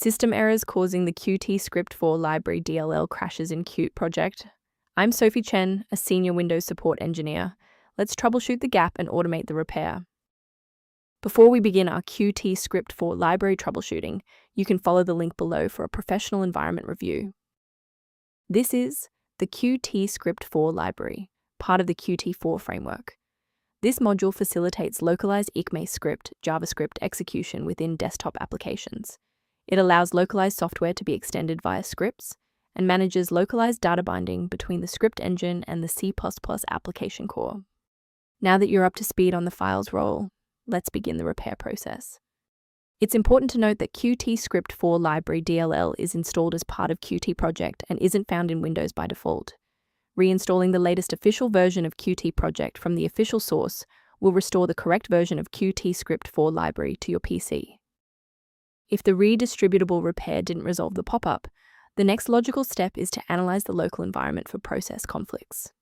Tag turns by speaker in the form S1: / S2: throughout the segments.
S1: System errors causing the qtscript4 library DLL crashes in Qt project. I'm Sophie Chen, a senior Windows support engineer. Let's troubleshoot the gap and automate the repair. Before we begin our qtscript4 library troubleshooting, you can follow the link below for a professional environment review. This is the qtscript4 library, part of the Qt4 framework. This module facilitates localized ECMAScript JavaScript execution within desktop applications. It allows localized software to be extended via scripts and manages localized data binding between the script engine and the C++ application core. Now that you're up to speed on the file's role, let's begin the repair process. It's important to note that qtscript4 library DLL is installed as part of Qt project and isn't found in Windows by default. Reinstalling the latest official version of Qt project from the official source will restore the correct version of qtscript4 library to your PC. If the redistributable repair didn't resolve the pop-up, the next logical step is to analyze the local environment for process conflicts.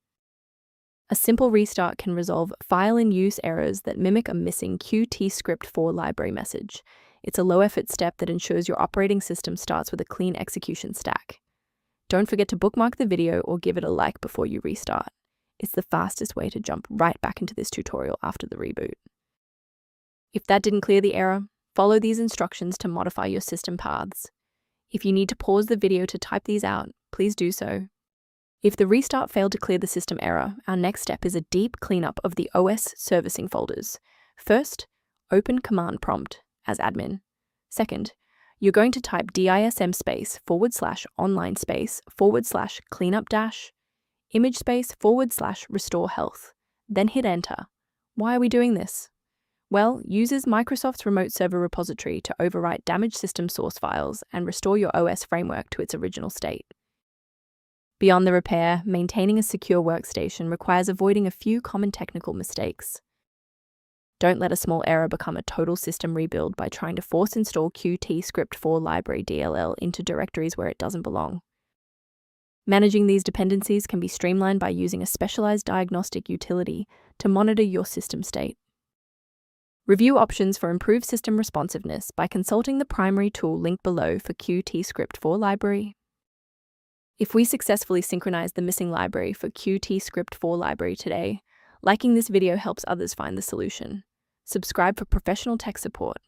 S1: A simple restart can resolve file-in-use errors that mimic a missing qtscript4 library message. It's a low-effort step that ensures your operating system starts with a clean execution stack. Don't forget to bookmark the video or give it a like before you restart. It's the fastest way to jump right back into this tutorial after the reboot. If that didn't clear the error, follow these instructions to modify your system paths. If you need to pause the video to type these out, please do so. If the restart failed to clear the system error, our next step is a deep cleanup of the OS servicing folders. First, open command prompt as admin. Second, you're going to type DISM space /online space /cleanup dash image space /restore health. Then hit enter. Why are we doing this? Well, uses Microsoft's remote server repository to overwrite damaged system source files and restore your OS framework to its original state. Beyond the repair, maintaining a secure workstation requires avoiding a few common technical mistakes. Don't let a small error become a total system rebuild by trying to force install qtscript4 library DLL into directories where it doesn't belong. Managing these dependencies can be streamlined by using a specialized diagnostic utility to monitor your system state. Review options for improved system responsiveness by consulting the primary tool linked below for qtscript4 library. If we successfully synchronize the missing library for qtscript4 library today, liking this video helps others find the solution. Subscribe for professional tech support.